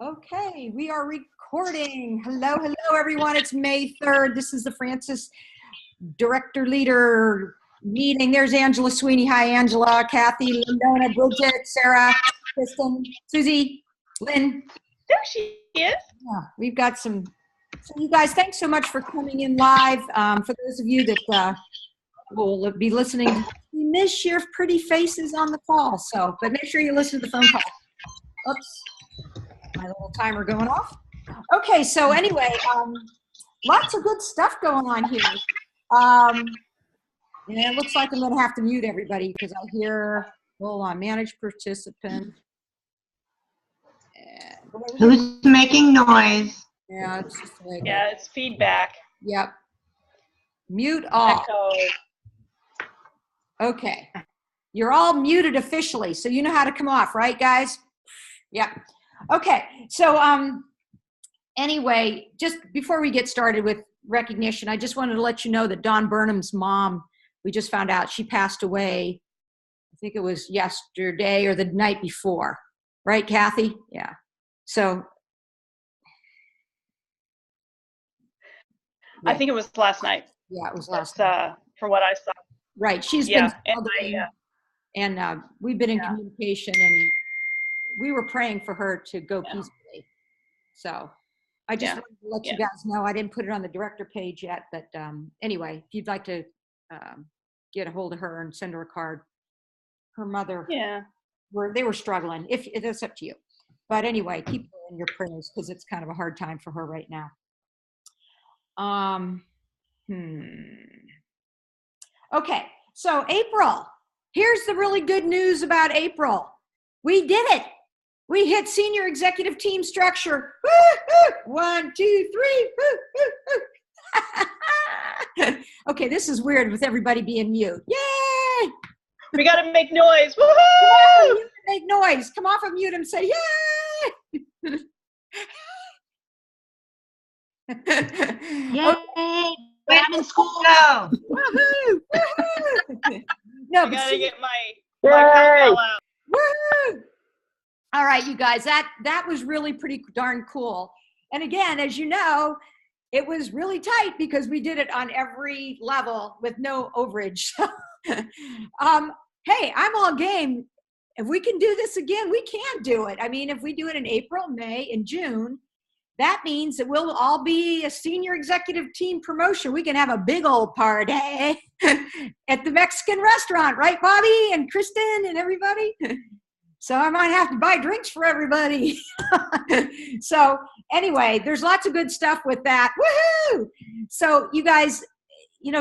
Okay, we are recording. Hello, hello, everyone. It's May 3rd. This is the Francis Director Leader meeting. There's Angela Sweeney. Hi, Angela, Kathy, Lindona, Bridget, Sarah, Kristen, Susie, Lynn. There she is. Yeah, we've got some. So you guys, thanks so much for coming in live. For those of you that will be listening, you miss your pretty faces on the call. So, but make sure you listen to the phone call. Oops. My little timer going off. Okay, so anyway, lots of good stuff going on here. And it looks like I'm going to have to mute everybody because I hear, hold on, manage participant. Who's making noise? Yeah, it's just like, yeah, it's feedback. Yep. Mute off. Echo. Okay. You're all muted officially, so you know how to come off, right, guys? Yep. Okay, so anyway, just before we get started with recognition, I just wanted to let you know that Don Burnham's mom, we just found out she passed away, I think it was yesterday or the night before. Right, Kathy? Yeah. So. I think it was last night. Yeah, it was last night. For what I saw. Right, she's been and we've been in communication, and we were praying for her to go peacefully. So I just wanted to let you guys know. I didn't put it on the director page yet, but anyway, if you'd like to get a hold of her and send her a card, her mother, they were struggling. If it's up to you, but anyway, keep her in your prayers because it's kind of a hard time for her right now. Okay, so April. Here's the really good news about April. We did it. We hit senior executive team structure. Woo, woo. 1, 2, 3. Woo, woo. Okay, this is weird with everybody being mute. Yay! We got to make noise. Woohoo! Yeah, make noise. Come off of mute and say yay! Yay! Okay. I'm in school now. Woohoo! Woohoo! No, I gotta get my cowbell out. Woo! All right, you guys, that was really pretty darn cool. And again, as you know, it was really tight because we did it on every level with no overage. Hey, I'm all game. If we can do this again, we can do it. I mean, if we do it in April, May, and June, that means that we'll all be a senior executive team promotion. We can have a big old party at the Mexican restaurant, right, Bobby and Kristen and everybody? So I might have to buy drinks for everybody. So anyway, there's lots of good stuff with that. Woohoo! So you guys,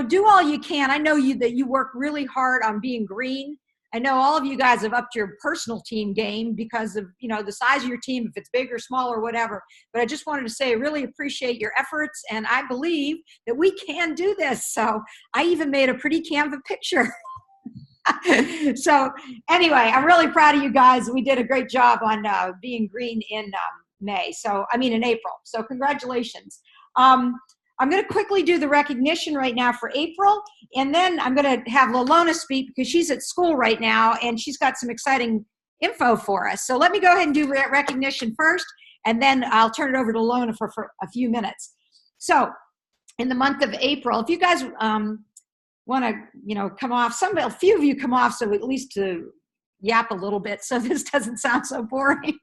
do all you can. I know that you work really hard on being green. I know all of you guys have upped your personal team game because of, the size of your team, if it's big or small or whatever. But I just wanted to say I really appreciate your efforts, and I believe that we can do this. So I even made a pretty Canva picture. So anyway, I'm really proud of you guys. We did a great job on being green in in April. So congratulations. I'm going to quickly do the recognition right now for April, and then I'm going to have Lalona speak because she's at school right now, and she's got some exciting info for us. So let me go ahead and do recognition first, and then I'll turn it over to Lalona for a few minutes. So in the month of April, if you guys want to, come off, a few of you come off, so at least to yap a little bit so this doesn't sound so boring.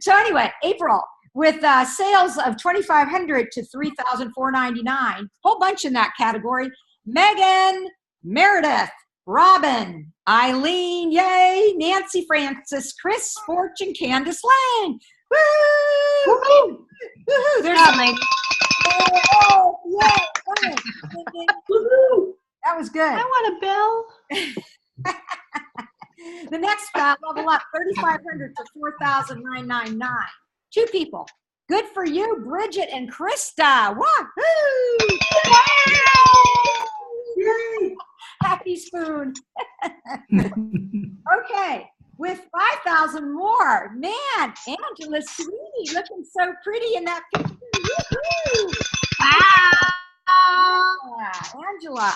So anyway, April. With sales of $2,500 to $3,499, whole bunch in that category. Megan, Meredith, Robin, Eileen, yay, Nancy Francis, Chris Fortune, Candace Lang. Woo! Woo! Woo! There's yeah. That was good. I want a bell. The next level up, $3,500 to $4,999. 2 people. Good for you, Bridget and Krista. Wahoo! Yay! Happy spoon. Okay, with 5,000 more. Man, Angela Sweeney looking so pretty in that picture. Woo-hoo! Wow! Yeah, Angela.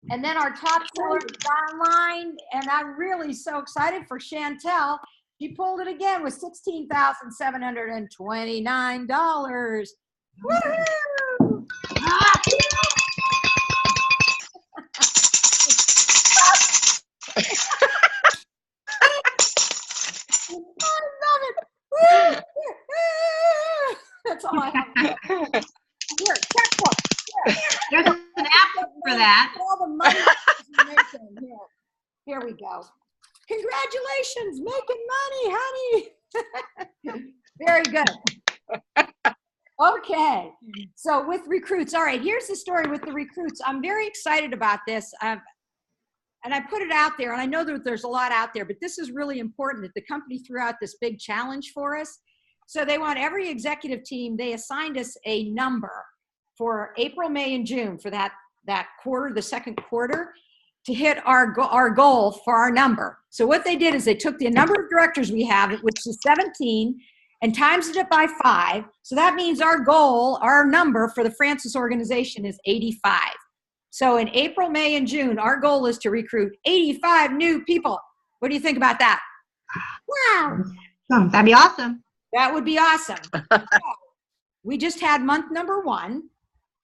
And then our top seller is Downline, and I'm really so excited for Chantel. She pulled it again with $16,729. Woohoo! I love it. That's all I have. Here, checkbook. There's an app for that. All the money making. Here we go. Congratulations, making money, honey. Very good. Okay, so with recruits, all right, here's the story with the recruits. I'm very excited about this. And I put it out there, and I know that there's a lot out there, but this is really important that the company threw out this big challenge for us. So they want every executive team, they assigned us a number for April, May, and June for that quarter, the second quarter, to hit our goal for our number. So what they did is they took the number of directors we have, which is 17, and times it by 5. So that means our goal, our number for the Francis organization is 85. So in April, May, and June, our goal is to recruit 85 new people. What do you think about that? Wow. That'd be awesome. That would be awesome. We just had month number 1.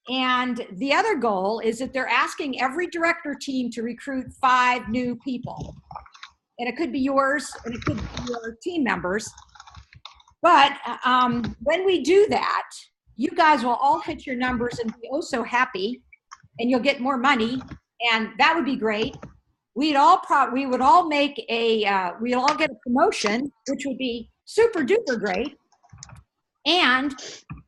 And the other goal is that they're asking every director team to recruit 5 new people. And it could be yours, and it could be your team members. But when we do that, you guys will all hit your numbers and be oh so happy, and you'll get more money, and that would be great. We would all get a promotion, which would be super duper great. And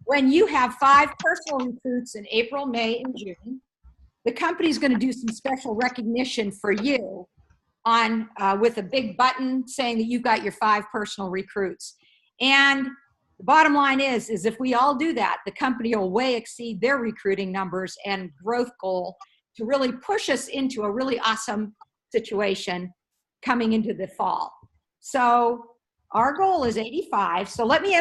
when you have 5 personal recruits in April, May, and June, the company's going to do some special recognition for you on with a big button saying that you've got your 5 personal recruits. And the bottom line is if we all do that, the company will way exceed their recruiting numbers and growth goal to really push us into a really awesome situation coming into the fall. So our goal is 85. So let me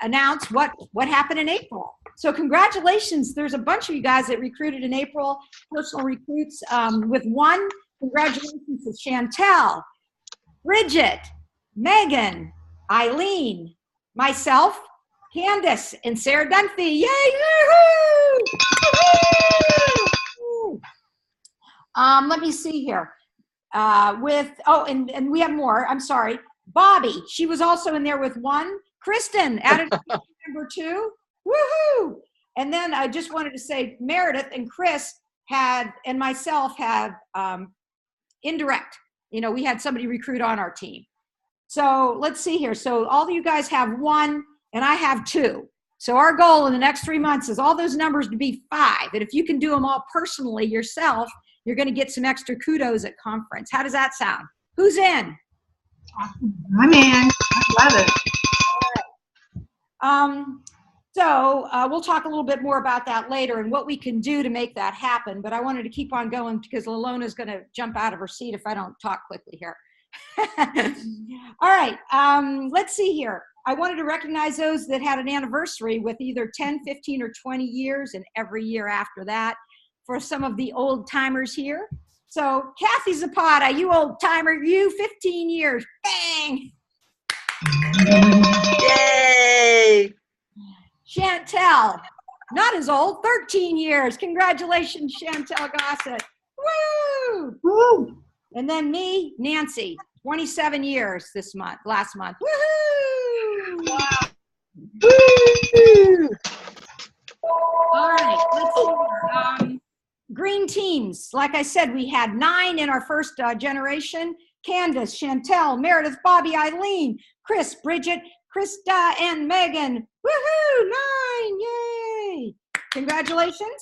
announce what happened in April. So congratulations. There's a bunch of you guys that recruited in April, personal recruits, with 1. Congratulations to Chantel, Bridget, Megan, Eileen, myself, Candace, and Sarah Dunphy. Yay! Woo-hoo! Let me see here. And we have more. I'm sorry. Bobby, she was also in there with 1. Kristen added number 2. Woohoo! And then I just wanted to say Meredith and Chris and myself had indirect. We had somebody recruit on our team. So let's see here. So all of you guys have 1 and I have 2. So our goal in the next 3 months is all those numbers to be 5. And if you can do them all personally yourself, you're going to get some extra kudos at conference. How does that sound? Who's in? I'm in. I love it. So we'll talk a little bit more about that later and what we can do to make that happen. But I wanted to keep on going because Lalona's going to jump out of her seat if I don't talk quickly here. All right. Let's see here. I wanted to recognize those that had an anniversary with either 10, 15, or 20 years and every year after that for some of the old timers here. So Kathy Zapata, you old timer, you 15 years. Bang! Yay! Chantel, not as old, 13 years. Congratulations, Chantel Gossett. Woo! Woo! And then me, Nancy, 27 years last month. Woohoo! Wow. Woo! All right, let's see here. Green teams, like I said, we had 9 in our first generation. Candace, Chantel, Meredith, Bobby, Eileen, Chris, Bridget, Krista, and Megan. Woohoo! 9! Yay! Congratulations.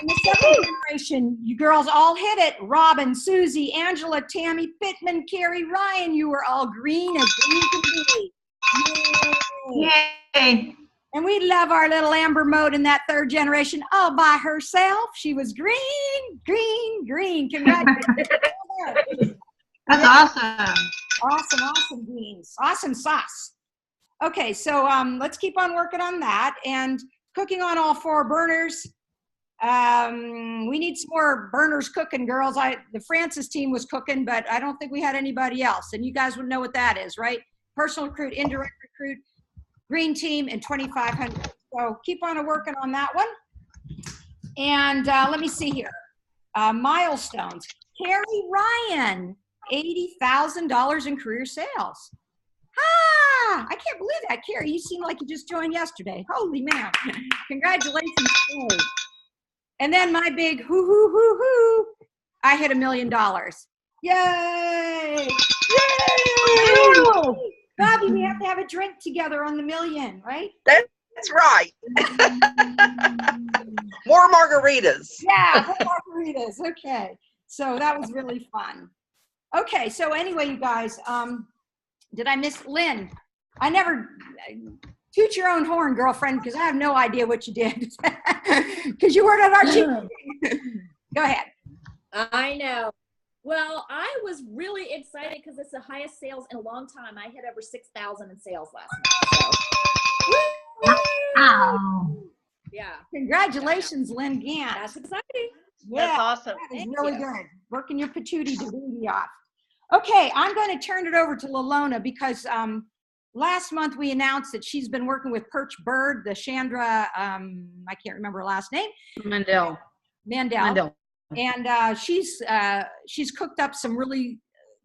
In the second generation, you girls all hit it. Robin, Susie, Angela, Tammy, Pittman, Carrie, Ryan, you were all green as green can be. Yay! Yay! And we love our little Amber Mode in that third generation all by herself. She was green, green, green. Congratulations. That's awesome. Awesome, awesome beans. Awesome sauce. Okay, so let's keep on working on that and cooking on all 4 burners. We need some more burners cooking, girls. The Francis team was cooking, but I don't think we had anybody else. And you guys would know what that is, right? Personal recruit, indirect recruit, green team, and 2,500. So keep on working on that one. And let me see here. Milestones. Carrie Ryan, $80,000 in career sales. I can't believe that, Carrie. You seem like you just joined yesterday. Holy man. Congratulations, Carrie. And then my big hoo. I hit $1 million. Yay! Yay! Bobby, we have to have a drink together on the million, right? That's right. More margaritas. Yeah, more margaritas. Okay. So that was really fun. Okay, so anyway, you guys, did I miss Lynn? I never toot your own horn, girlfriend, because I have no idea what you did. Because you weren't on our team. Go ahead. I know. Well, I was really excited because it's the highest sales in a long time. I hit over 6,000 in sales last month. So. Wow. Yeah. Congratulations, Lynn Gant. That's exciting. Yeah, That's awesome. that is Thank really you. good. Working your patootie to baby off. Okay, I'm going to turn it over to Lalona because last month we announced that she's been working with Perch Bird, the Chandra, I can't remember her last name. Mandel. And she's cooked up some really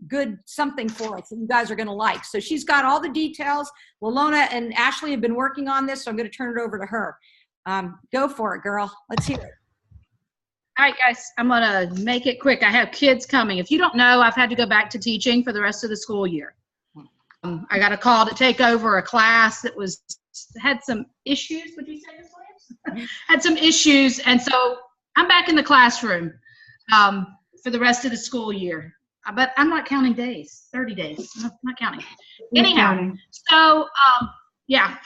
good something for us that you guys are going to like. So she's got all the details. Lalona and Ashley have been working on this, so I'm going to turn it over to her. Go for it, girl. Let's hear it. All right, guys, I'm going to make it quick. I have kids coming. If you don't know, I've had to go back to teaching for the rest of the school year. I got a call to take over a class that had some issues. Would you say this, Lance? Had some issues, and so I'm back in the classroom for the rest of the school year. But I'm not counting days, 30 days. I'm not counting. Anyhow, so, yeah.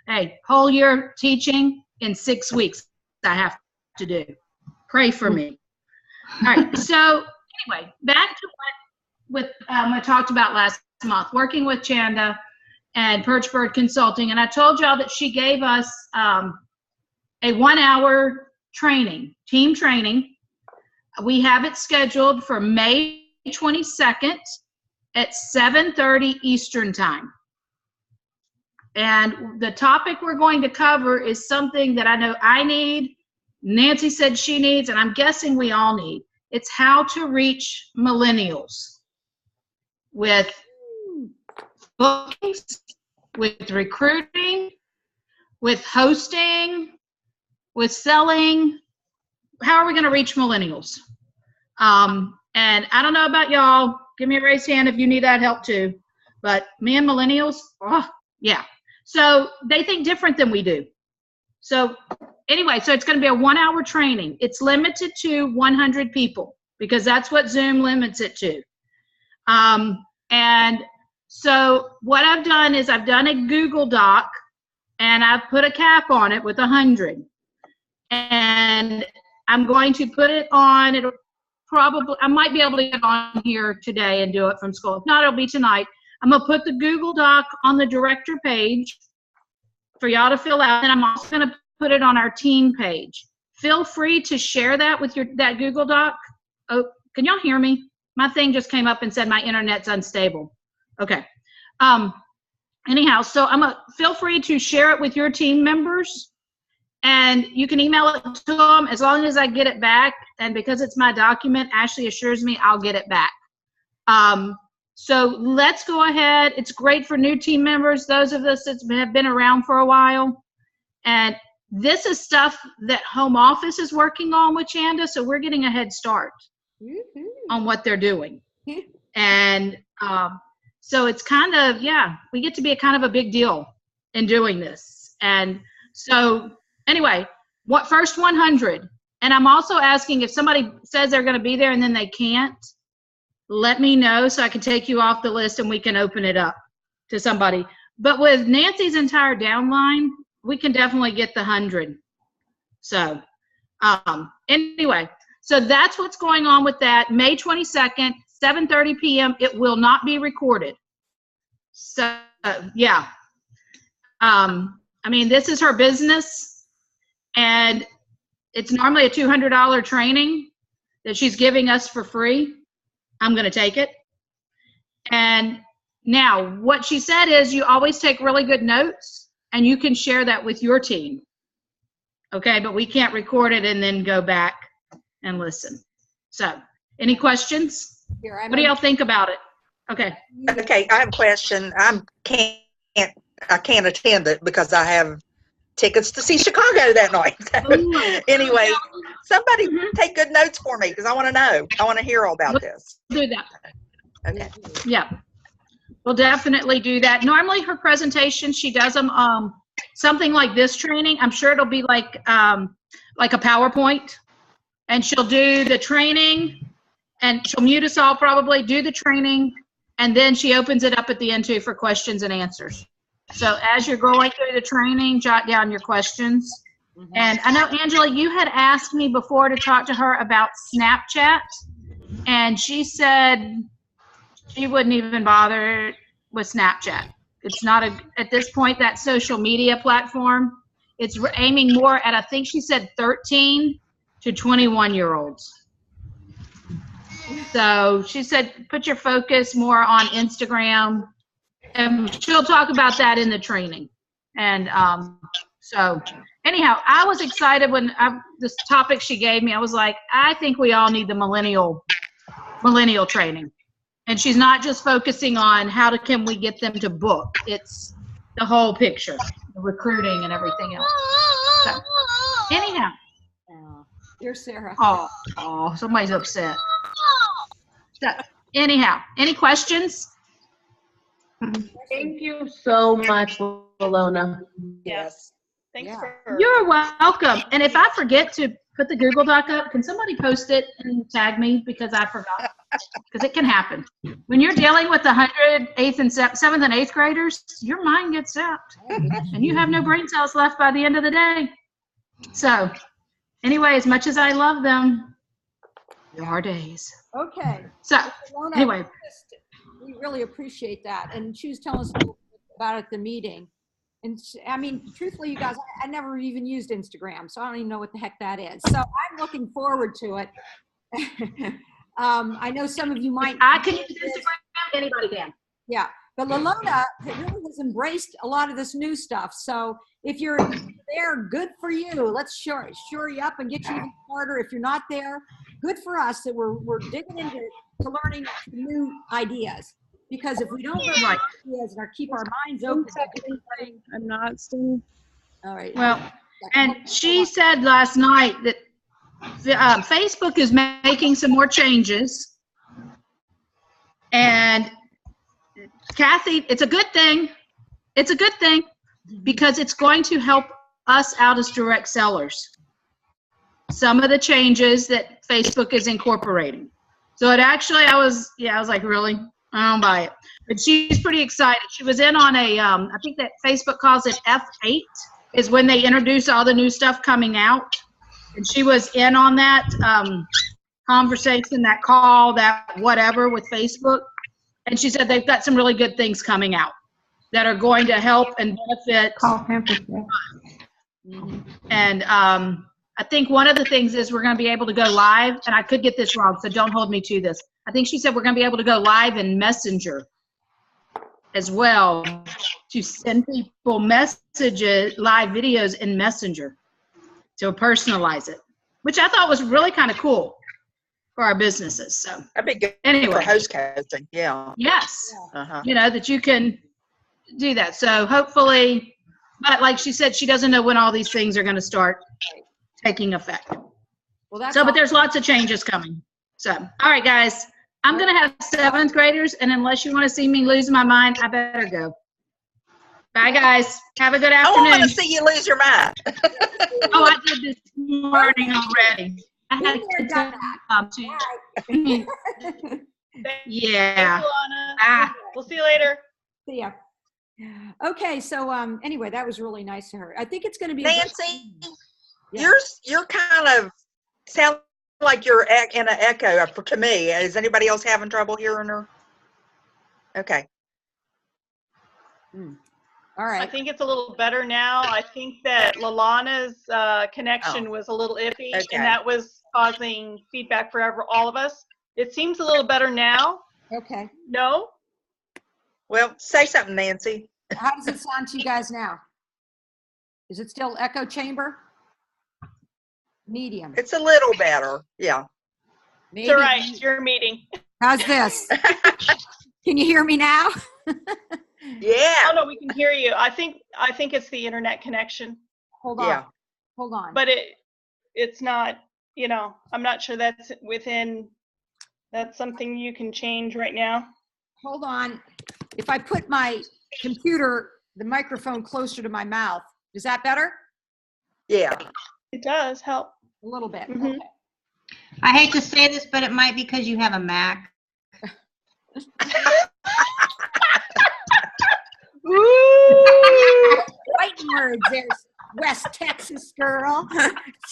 Hey, whole year teaching in 6 weeks I have to do. Pray for me. All right, so anyway, back to what I talked about last month, working with Chanda and Perch Bird Consulting. And I told y'all that she gave us a 1-hour training, team training. We have it scheduled for May 22nd at 7:30 Eastern Time. And the topic we're going to cover is something that I know I need, Nancy said she needs, and I'm guessing we all need. It's how to reach millennials with bookings, with recruiting, with hosting, with selling. How are we going to reach millennials? And I don't know about y'all. Give me a raised hand if you need that help too. But me and millennials, oh, yeah. So they think different than we do. So anyway, so it's going to be a 1-hour training. It's limited to 100 people because that's what Zoom limits it to. And so what I've done is I've done a Google Doc and I've put a cap on it with 100. And I'm going to put it on, it'll probably, I might be able to get on here today and do it from school. If not, it'll be tonight. I'm going to put the Google Doc on the director page for y'all to fill out. And I'm also going to put it on our team page. Feel free to share that with that Google Doc. Oh, can y'all hear me? My thing just came up and said my internet's unstable. Okay. Anyhow, so feel free to share it with your team members. And you can email it to them as long as I get it back. And because it's my document, Ashley assures me I'll get it back. So let's go ahead. It's great for new team members, those of us that have been around for a while. And this is stuff that home office is working on with Chanda, so we're getting a head start on what they're doing. And so it's kind of, yeah, we get to be a kind of a big deal in doing this. And so anyway, first 100. And I'm also asking if somebody says they're going to be there and then they can't, let me know so I can take you off the list and we can open it up to somebody. But with Nancy's entire downline, we can definitely get the 100. So anyway, so that's what's going on with that. May 22nd, 7:30 p.m. It will not be recorded. So yeah. I mean, this is her business. And it's normally a $200 training that she's giving us for free. I'm going to take it. And now what she said is you always take really good notes and you can share that with your team. Okay, but we can't record it and then go back and listen. So, any questions? What do y'all think about it? Okay. Okay, I have a question. I can't attend it because I have tickets to see Chicago that night. Anyway, somebody take good notes for me because I want to know. I want to hear all about this. Do that. Okay. Yeah. We'll definitely do that. Normally her presentation, she does them something like this training. I'm sure it'll be like a PowerPoint, and she'll do the training and she'll mute us all probably, do the training, and then she opens it up at the end too for questions and answers. So as you're going through the training, jot down your questions. And I know, Angela, you had asked me before to talk to her about Snapchat, and she said she wouldn't even bother with Snapchat. It's not at this point, that social media platform. It's aiming more at, I think she said 13 to 21-year-olds. So she said, put your focus more on Instagram, and she'll talk about that in the training. And so anyhow, I was excited when this topic she gave me. I was like, I think we all need the millennial training. And she's not just focusing on can we get them to book. It's the whole picture, the recruiting and everything else. So anyhow. Dear Sarah. Oh, somebody's upset. So anyhow, any questions? Thank you so much, Walona. Yes. Thanks Yeah. for. You're welcome. And if I forget to put the Google Doc up, can somebody post it and tag me because I forgot? Because it can happen. When you're dealing with the 100th, 8th, and 7th and 8th graders, your mind gets zapped. And you have no brain cells left by the end of the day. So anyway, as much as I love them, there are days. Okay. So Lona, anyway. we really appreciate that. And she was telling us a little bit about it at the meeting. And I mean, truthfully, you guys, I never even used Instagram, so I don't even know what the heck that is. So I'm looking forward to it. I know some of you might. I can use Instagram, anybody can. Yeah, but Lalona really has embraced a lot of this new stuff. So if you're there, good for you. Let's shore you up and get you even smarter. If you're not there, good for us that we're digging into learning new ideas. Because if we don't learn ideas and keep our minds open, I'm not still. all right. Well, and she said last night that Facebook is making some more changes. And Kathy, it's a good thing. It's a good thing because it's going to help us out as direct sellers. Some of the changes that Facebook is incorporating. So it actually, I was like, really? I don't buy it. But she's pretty excited. She was in on I think that Facebook calls it F8, is when they introduce all the new stuff coming out. And she was in on that conversation, that call, that whatever with Facebook. And she said they've got some really good things coming out that are going to help and benefit. And I think one of the things is we're going to be able to go live, and I could get this wrong, so don't hold me to this. I think she said we're going to be able to go live in Messenger as well to send people messages, live videos in Messenger to personalize it, which I thought was really kind of cool for our businesses. So That'd be good anyway, for host coaching. Yeah. yes, Uh-huh. you know, that you can do that. So hopefully, but like she said, she doesn't know when all these things are going to start taking effect. Well, that's But there's lots of changes coming. So, all right, guys, I'm going to have 7th graders, and unless you want to see me lose my mind, I better go. Bye, guys. Have a good I afternoon. want to see you lose your mind. Oh, I did this morning already. I had Been there, done to. Yeah. Thanks, Alana. Ah. We'll see you later. See ya. Okay, so anyway, that was really nice of her. I think it's going to be Nancy, Yeah. you're kind of sound like you're in an echo to me. Is anybody else having trouble hearing her? Okay. All I right. think it's a little better now. I think that Lalana's connection was a little iffy, Okay. and that was causing feedback for all of us. It seems a little better now. Okay. No? Well, say something, Nancy. How does it sound to you guys now? Is it still echo chamber? Medium. It's a little better. Yeah. Maybe. It's all right. It's your meeting. How's this? Can you hear me now? Yeah. Oh, no, we can hear you. I think it's the internet connection, Hold on. Yeah. Hold on. but it's not, I'm not sure that's something you can change right now. Hold on. If I put my computer, the microphone closer to my mouth, is that better? Yeah. It does help. A little bit. Mhm. Okay. I hate to say this, but it might be because you have a Mac. Fighting words. There's West Texas girl.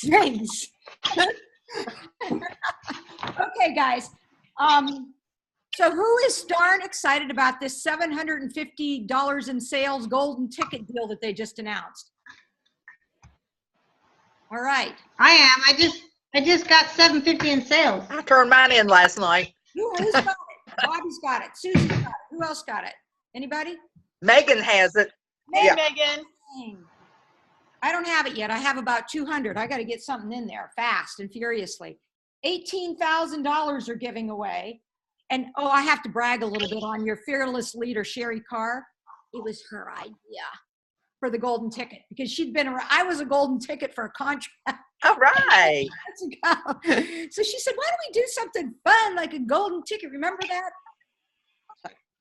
Thanks. Okay, guys. So who is darn excited about this $750 in sales golden ticket deal that they just announced? All right. I am. I just got $750 in sales. I turned mine in last night. Who's got it? Bobby's got it. Susie got it. Who else got it? Anybody? Megan has it. Hey, Yeah. Megan. Dang. I don't have it yet. I have about 200. I got to get something in there fast and furiously. $18,000 are giving away. And oh, I have to brag a little bit on your fearless leader, Sherry Carr. It was her idea for the golden ticket because she'd been around. I was a golden ticket for a contract. All right. So she said, why don't we do something fun like a golden ticket? Remember that?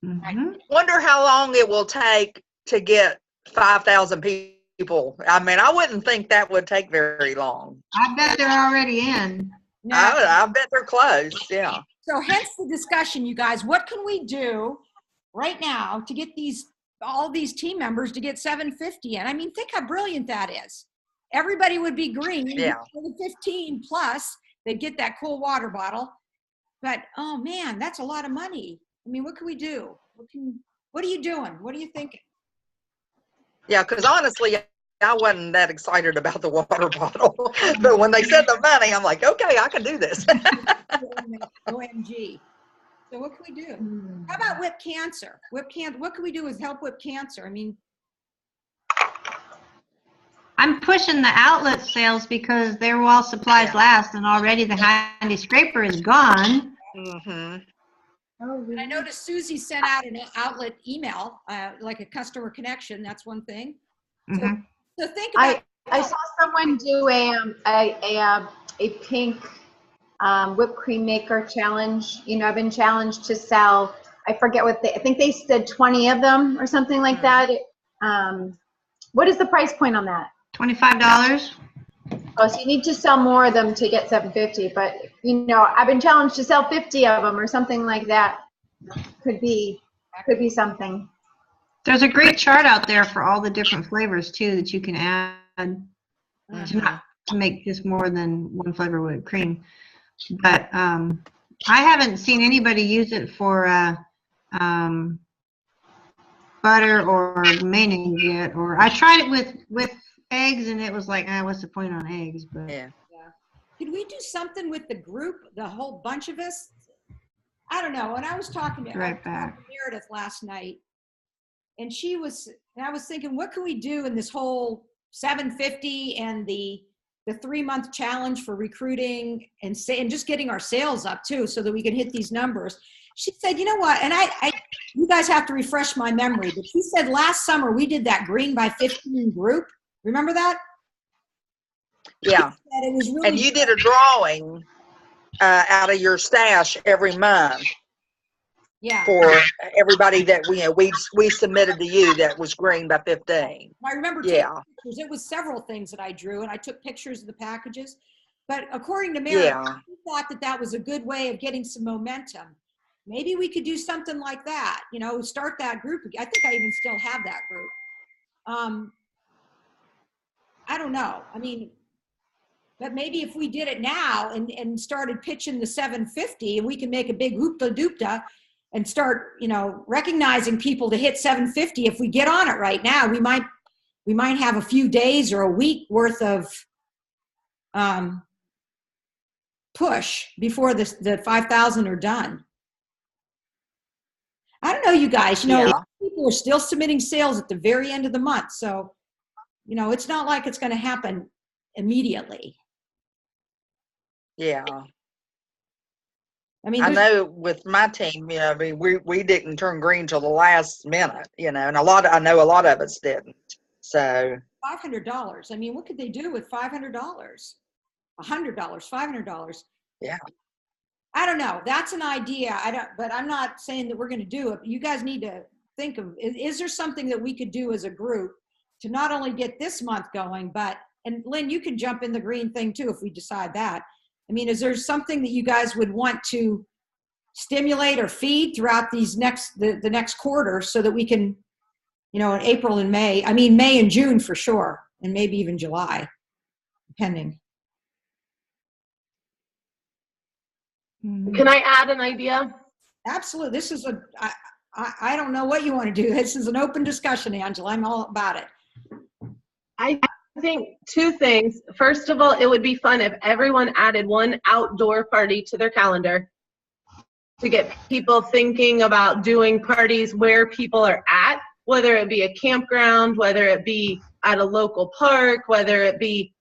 Mhm. Wonder how long it will take to get 5,000 people. I mean, I wouldn't think that would take very long. I bet they're already in. No. I bet they're close. Yeah. So hence the discussion, you guys. What can we do right now to get all these team members to get 750 in? I mean, think how brilliant that is. Everybody would be green. Yeah. For the 15 plus, they'd get that cool water bottle. But oh man, that's a lot of money. I mean, what can we do? What are you doing? What are you thinking? Yeah, because honestly, I wasn't that excited about the water bottle. But when they said the money, I'm like, okay, I can do this. OMG. So what can we do? How about whip cancer? What can we do is help whip cancer? I mean, I'm pushing the outlet sales because they're while supplies Yeah. last, and already the handy scraper is gone. Hmm. and I noticed Susie sent out an outlet email, like a customer connection. That's one thing. Mhm. So think about. I saw someone do a pink whipped cream maker challenge. I've been challenged to sell. I forget I think they said 20 of them or something like that. What is the price point on that? $25. Oh, so you need to sell more of them to get 750. But I've been challenged to sell 50 of them or something like that. Could be something. There's a great chart out there for all the different flavors too that you can add to make just more than one flavor whipped cream. But I haven't seen anybody use it for butter or mayonnaise yet. Or I tried it with eggs, and it was like, what's the point on eggs? But Yeah. Could we do something with the group, the whole bunch of us? I don't know. When I was talking to Meredith last night, and I was thinking, what can we do in this whole 750 and the 3-month challenge for recruiting and just getting our sales up too, so that we can hit these numbers. She said, you know what? And you guys have to refresh my memory, but she said last summer we did that green by 15 group. Remember that? Yeah. It was really And you did a drawing out of your stash every month. Yeah. For everybody that we submitted to you that was green by 15. I remember taking pictures. It was several things that I drew, and I took pictures of the packages. But according to Mary, she thought that was a good way of getting some momentum. Maybe we could do something like that. Start that group. I think I even still have that group. I don't know. I mean, but maybe if we did it now and started pitching the 750, and we can make a big hoopla-doopla. and start, recognizing people to hit 750. If we get on it right now, we might have a few days or a week worth of push before the 5,000 are done. I don't know, you guys, people are still submitting sales at the very end of the month. So, it's not like it's going to happen immediately. Yeah. I mean, I know with my team, we didn't turn green till the last minute, and I know a lot of us didn't. So $500. I mean, what could they do with $500? $100, $500. Yeah. I don't know. That's an idea. But I'm not saying that we're going to do it. You guys need to think of, is there something that we could do as a group to not only get this month going, and Lynn, you can jump in the green thing too if we decide that. I mean, is there something that you guys would want to stimulate or feed throughout the next quarter so that we can, in April and May, May and June for sure, and maybe even July, depending. Can I add an idea? Absolutely. This is I don't know what you want to do. This is an open discussion, Angela. I'm all about it. I think two things. First of all, it would be fun if everyone added one outdoor party to their calendar to get people thinking about doing parties where people are at, whether it be a campground, whether it be at a local park, whether it be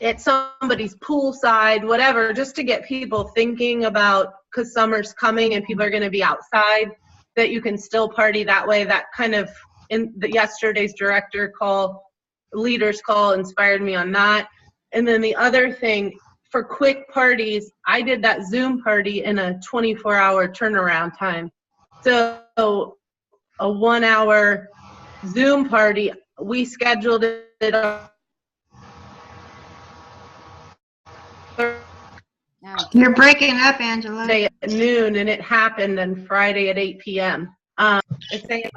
at somebody's poolside, whatever, just to get people thinking about, because summer's coming and people are going to be outside, that you can still party that way. That kind of, in yesterday's leaders call inspired me on that. And then the other thing, for quick parties, I did that Zoom party in a 24-hour turnaround time. So a 1-hour Zoom party, we scheduled it You're breaking up, Angela. Friday at noon, and it happened on Friday at 8 p.m. It's saying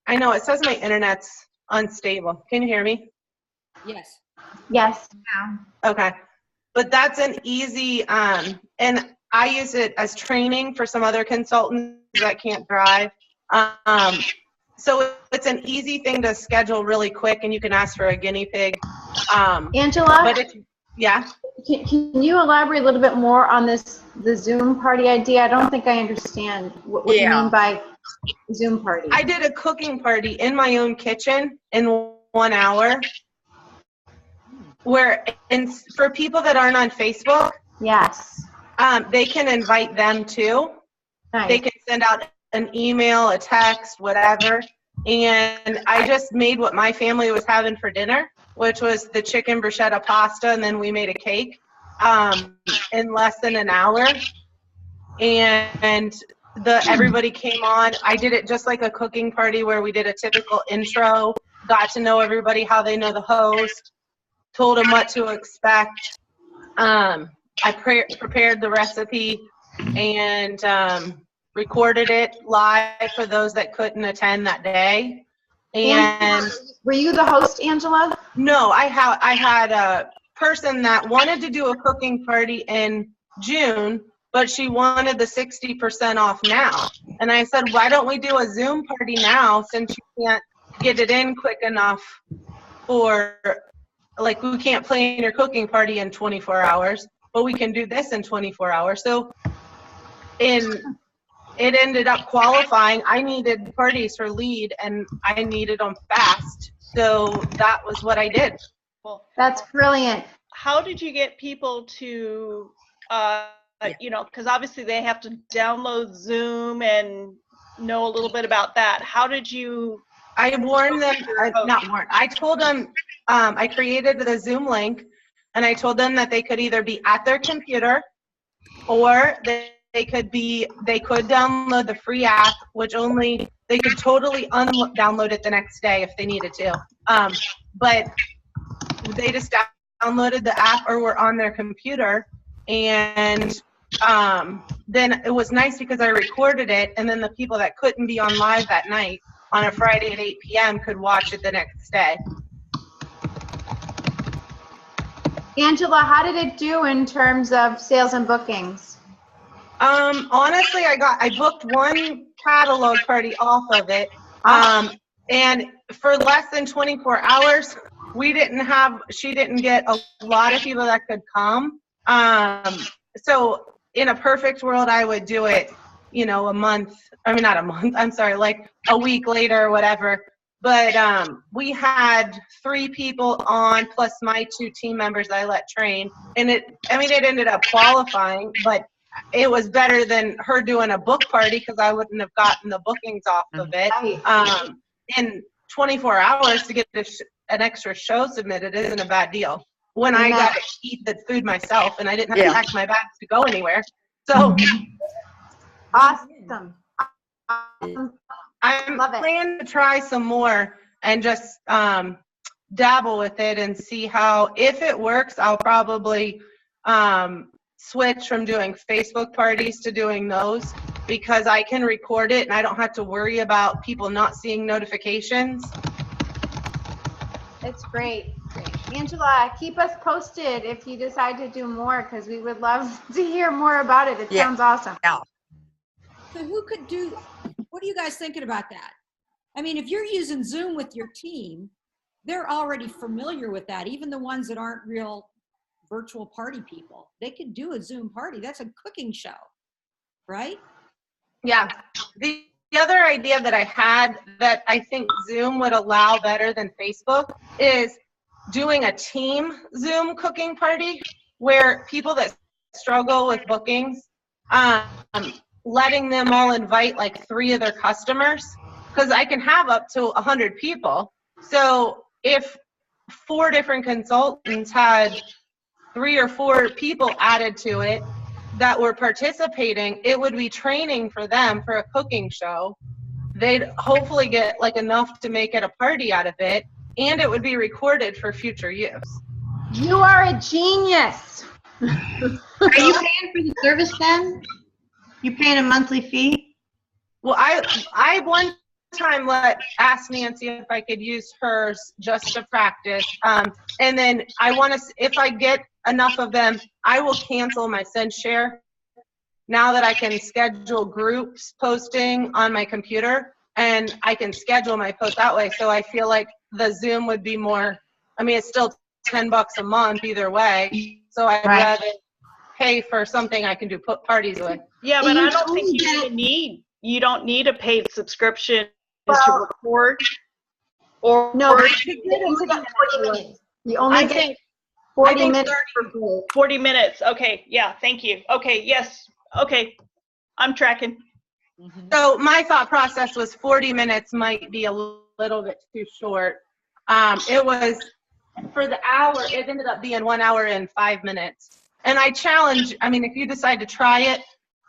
I know it says my internet's unstable. Can you hear me? Yes. Yes. Okay. But that's an easy, and I use it as training for some other consultants that can't drive. So it's an easy thing to schedule really quick, and you can ask for a guinea pig. Angela? But yeah. Can you elaborate a little bit more on the Zoom party idea? I don't think I understand what you mean by Zoom party. I did a cooking party in my own kitchen in 1 hour, and for people that aren't on Facebook, yes, they can invite them too. Nice. They can send out an email, a text, whatever. And I just made what my family was having for dinner, which was the chicken bruschetta pasta, and then we made a cake in less than an hour. And everybody came on. I did it just like a cooking party where we did a typical intro, got to know everybody, how they know the host, told them what to expect. I prepared the recipe and recorded it live for those that couldn't attend that day. And were you the host, Angela? No, I had a person that wanted to do a cooking party in June, but she wanted the 60% off now. And I said, why don't we do a Zoom party now, since you can't get it in quick enough for, we can't plan your cooking party in 24 hours, but we can do this in 24 hours. So it ended up qualifying. I needed parties for lead, and I needed them fast. So that was what I did. Well, that's brilliant. How did you get people to, because obviously they have to download Zoom and know a little bit about that. How did you? I warned them, I told them, I created the Zoom link, and I told them that they could either be at their computer, or they could download the free app, which they could totally download it the next day if they needed to. But they just downloaded the app or were on their computer. And then it was nice because I recorded it, and then the people that couldn't be on live that night on a Friday at 8 p.m. could watch it the next day. Angela, how did it do in terms of sales and bookings? Honestly, I booked one catalog party off of it. And for less than 24 hours, she didn't get a lot of people that could come. So in a perfect world, I would do it, like a week later or whatever. But we had 3 people on plus my 2 team members that I let train. And it ended up qualifying, but it was better than her doing a book party because I wouldn't have gotten the bookings off of it. In 24 hours to get an extra show submitted isn't a bad deal. When I got to eat the food myself and I didn't have to pack my bags to go anywhere. So awesome. I'm planning to try some more and just dabble with it and see how, if it works, I'll probably switch from doing Facebook parties to doing those, because I can record it and I don't have to worry about people not seeing notifications. It's great. Angela, keep us posted if you decide to do more, because we would love to hear more about it. It sounds awesome. Yeah. So what are you guys thinking about that? I mean, if you're using Zoom with your team, they're already familiar with that. Even the ones that aren't real virtual party people, they could do a Zoom party. That's a cooking show, right? Yeah. The other idea that I had that I think Zoom would allow better than Facebook is doing a team Zoom cooking party where people that struggle with bookings, letting them all invite like 3 of their customers, because I can have up to 100 people. So if 4 different consultants had 3 or 4 people added to it that were participating, it would be training for them for a cooking show. They'd hopefully get like enough to make it a party out of it, and it would be recorded for future use. You are a genius. Are you paying for the service then? You paying a monthly fee? Well, I one time asked Nancy if I could use hers just to practice, and then if I get enough of them, I will cancel my SendShare. Now that I can schedule groups posting on my computer, and I can schedule my post that way, so I feel like the Zoom would be more. I mean, it's still $10 a month either way, so I'd rather pay for something I can do parties with. Yeah, but I don't think you don't need a paid subscription to record. Or no, you only get 40 minutes per group. 40 minutes. Okay. Yeah. Thank you. Okay. Yes. Okay. I'm tracking. So my thought process was 40 minutes might be a little bit too short. It was for the hour. It ended up being 1 hour and 5 minutes. And I challenge, if you decide to try it,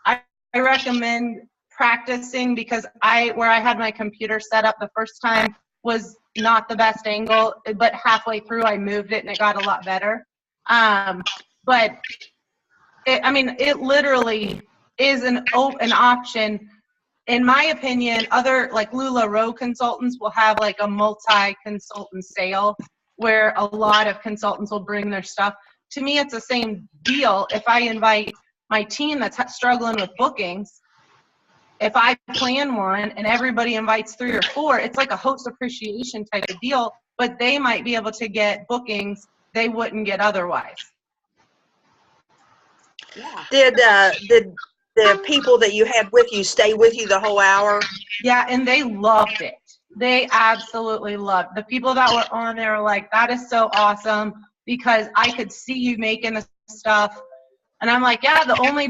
I recommend practicing, because where I had my computer set up the first time was not the best angle, but halfway through I moved it and it got a lot better. But it literally is an option. In my opinion, other like LuLaRoe consultants will have like a multi-consultant sale where a lot of consultants will bring their stuff. To me, it's the same deal. If I invite my team that's struggling with bookings, if I plan one and everybody invites 3 or 4, it's like a host appreciation type of deal, but they might be able to get bookings they wouldn't get otherwise. Yeah. Did the people that you had with you stay with you the whole hour? Yeah, and they loved it. They absolutely loved it. The people that were on there were like, that is so awesome, because I could see you making the stuff. And I'm like, yeah, the only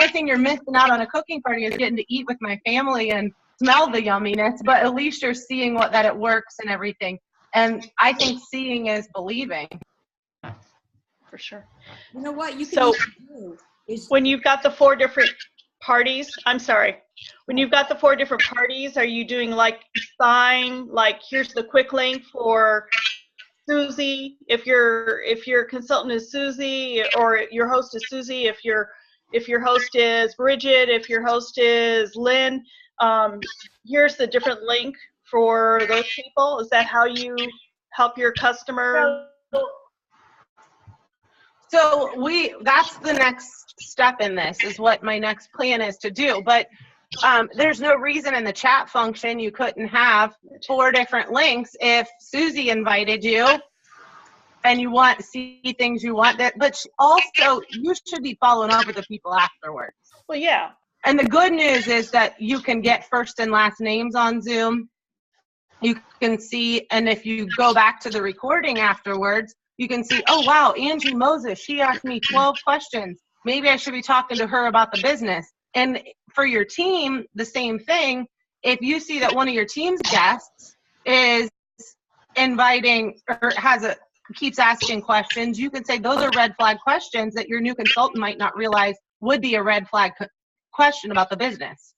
thing you're missing out on a cooking party is getting to eat with my family and smell the yumminess, but at least you're seeing that it works and everything. And I think seeing is believing. For sure. You know what you can do is, when you've got the 4 different parties, when you've got the 4 different parties, are you doing like sign, like here's the quick link for Susie, if your consultant is Susie, or your host is Susie, if your host is Bridget, if your host is Lynn, here's the different link for those people. Is that how you help your customer? So that's the next step in this, is what my next plan is to do. But there's no reason in the chat function you couldn't have 4 different links if Susie invited you and you want to see things you want. But also, you should be following up with the people afterwards. Well, yeah. And the good news is that you can get first and last names on Zoom. You can see, and if you go back to the recording afterwards, you can see, oh, wow, Angie Moses, she asked me 12 questions. Maybe I should be talking to her about the business. And for your team, the same thing. If you see that one of your team's guests is inviting or keeps asking questions, you can say those are red flag questions that your new consultant might not realize would be a red flag question about the business.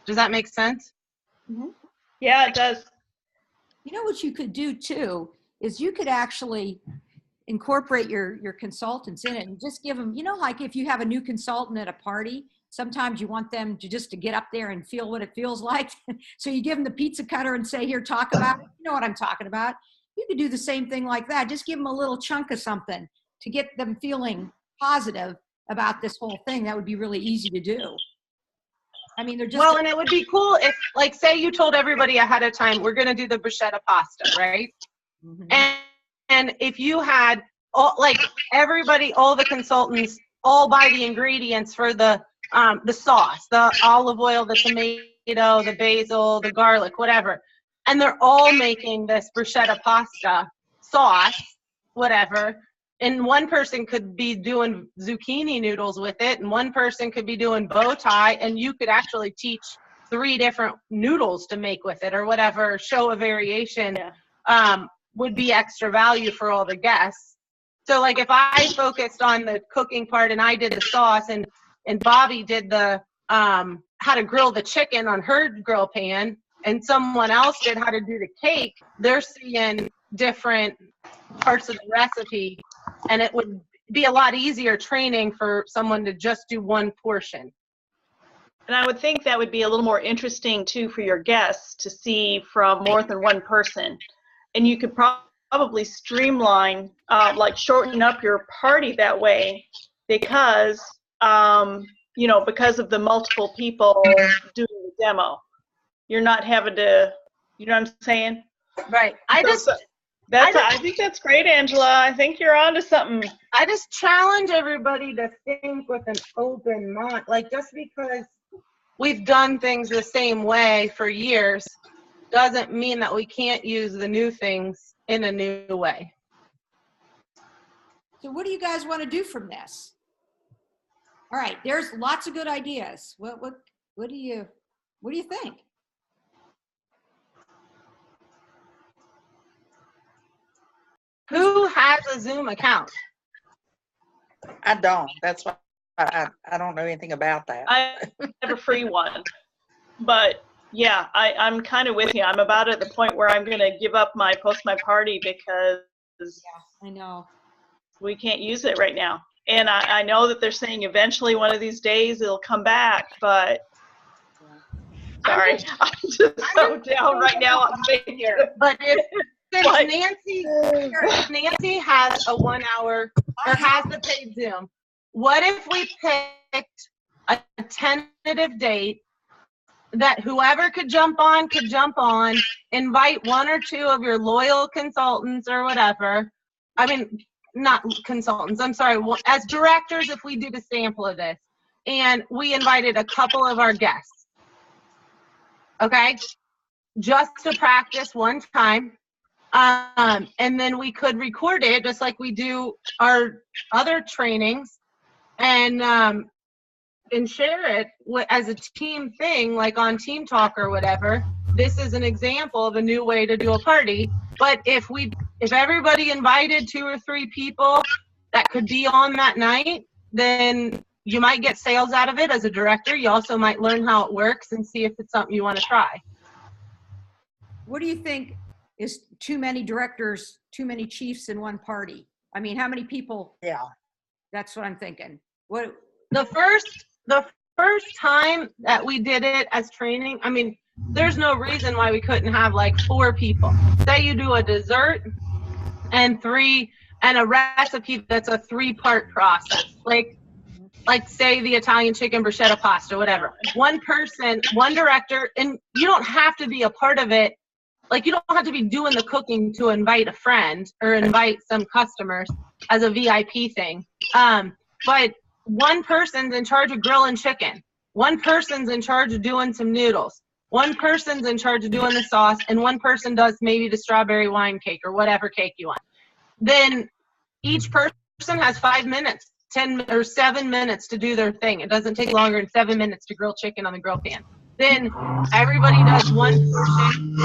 Does that make sense? Mm-hmm. Yeah, it does. You know what you could do too is you could actually incorporate your consultants in it and just give them, you know, like if you have a new consultant at a party, sometimes you want them to get up there and feel what it feels like. So you give them the pizza cutter and say, here, talk about it. You know what I'm talking about. You could do the same thing like that. Just give them a little chunk of something to get them feeling positive about this whole thing. That would be really easy to do. I mean, they're just— Well, and it would be cool if, like, say you told everybody ahead of time, we're going to do the bruschetta pasta, right? Mm-hmm. And if you had, everybody, all the consultants, all buy the ingredients for the sauce, the olive oil, the tomato, the basil, the garlic, whatever. And they're all making this bruschetta pasta sauce, whatever. And one person could be doing zucchini noodles with it, and one person could be doing bow tie, and you could actually teach 3 different noodles to make with it or whatever, show a variation. Would be extra value for all the guests. So like if I focused on the cooking part and I did the sauce and Bobby did the how to grill the chicken on her grill pan and someone else did how to do the cake, they're seeing different parts of the recipe, and it would be a lot easier training for someone to just do one portion. And I would think that would be a little more interesting too for your guests to see from more than one person. And you could probably streamline, like shorten up your party that way because, you know, because of the multiple people doing the demo. You're not having to, you know what I'm saying? Right. I think that's great, Angela. I think you're onto something. I just challenge everybody to think with an open mind. Like, just because we've done things the same way for years doesn't mean that we can't use the new things in a new way. So what do you guys want to do from this? All right, there's lots of good ideas. What do you think? Who has a Zoom account? I don't. That's why I don't know anything about that. I have a free one, but yeah, I'm kind of with you. I'm about at the point where I'm going to give up my post my party because I know we can't use it right now. And I know that they're saying eventually one of these days it'll come back, but sorry, I'm just so down right now. I'm sitting here. But if Nancy has a 1 hour or has the paid Zoom, what if we picked a tentative date that whoever could jump on, invite 1 or 2 of your loyal consultants or whatever. I mean, not consultants, I'm sorry. As directors, if we did a sample of this and we invited a couple of our guests, okay, just to practice one time. And then we could record it just like we do our other trainings and share it as a team thing, like on Team Talk or whatever. This is an example of a new way to do a party. But if everybody invited 2 or 3 people that could be on that night, then you might get sales out of it as a director. You also might learn how it works and see if it's something you want to try. What do you think is too many directors, too many chiefs in one party? I mean, how many people? Yeah. That's what I'm thinking. What? The first time that we did it as training, I mean, there's no reason why we couldn't have like 4 people. Say you do a dessert and a recipe that's a 3-part process. Like, like say the Italian chicken bruschetta pasta, whatever. One person, one director, and you don't have to be a part of it. Like you don't have to be doing the cooking to invite a friend or invite some customers as a VIP thing. But one person's in charge of grilling chicken. One person's in charge of doing some noodles. One person's in charge of doing the sauce, and one person does maybe the strawberry wine cake or whatever cake you want. Then each person has 5 minutes, 10 or 7 minutes to do their thing. It doesn't take longer than 7 minutes to grill chicken on the grill pan. Then everybody does one portion,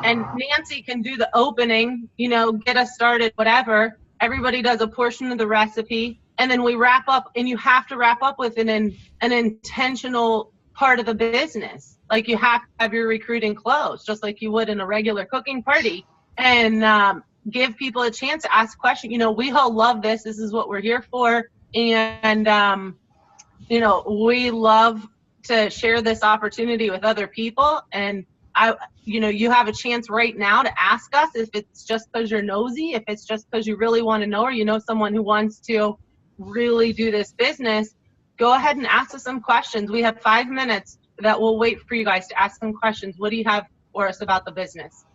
and Nancy can do the opening, you know, get us started, whatever. Everybody does a portion of the recipe, and then we wrap up, and you have to wrap up with an intentional part of the business. Like you have to have your recruiting close, just like you would in a regular cooking party, and give people a chance to ask questions. You know, we all love this. This is what we're here for, and you know, we love to share this opportunity with other people. And you know, you have a chance right now to ask us if it's just because you're nosy, if it's just because you really want to know, or you know someone who wants to really do this business. Go ahead and ask us some questions. We have 5 minutes that we'll wait for you guys to ask some questions. What do you have for us about the business?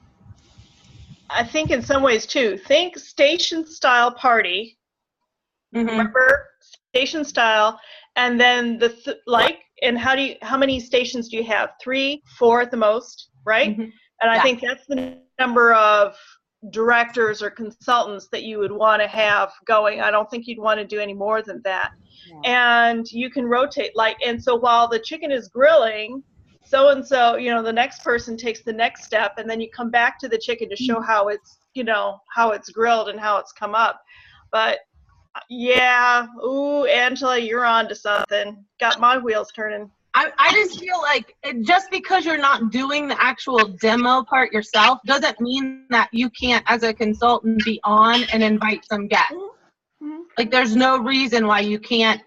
I think in some ways too, think station style party. Remember, station style, and then and how many stations do you have? 3, 4 at the most, right? And I think that's the number of directors or consultants that you would want to have going. I don't think you'd want to do any more than that. And you can rotate, and so while the chicken is grilling, so-and-so, you know, the next person takes the next step, and then you come back to the chicken to show how it's, you know, how it's grilled and how it's come up. But yeah, ooh, Angela, you're on to something. Got my wheels turning. I just feel like just because you're not doing the actual demo part yourself doesn't mean that you can't, as a consultant, be on and invite some guests. Like there's no reason why you can't.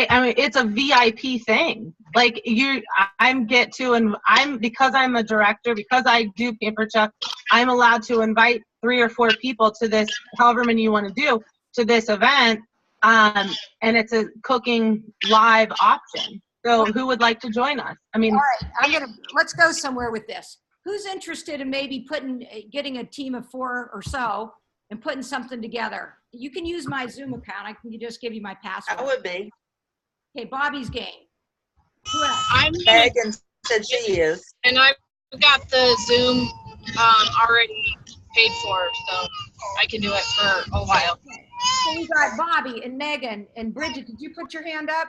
I mean, it's a VIP thing. Like because I'm a director, because I do paper chuck, I'm allowed to invite 3 or 4 people to this, however many you want to do, to this event. And it's a cooking live option. So who would like to join us? I mean, all right, let's go somewhere with this. Who's interested in maybe getting a team of 4 or so and putting something together? You can use my Zoom account. I can just give you my password. I would be. Okay, Bobby's game. Who else? Megan said she is. And I've got the Zoom already paid for, so I can do it for a while. Okay. So we got Bobby and Megan and Bridget. Did you put your hand up?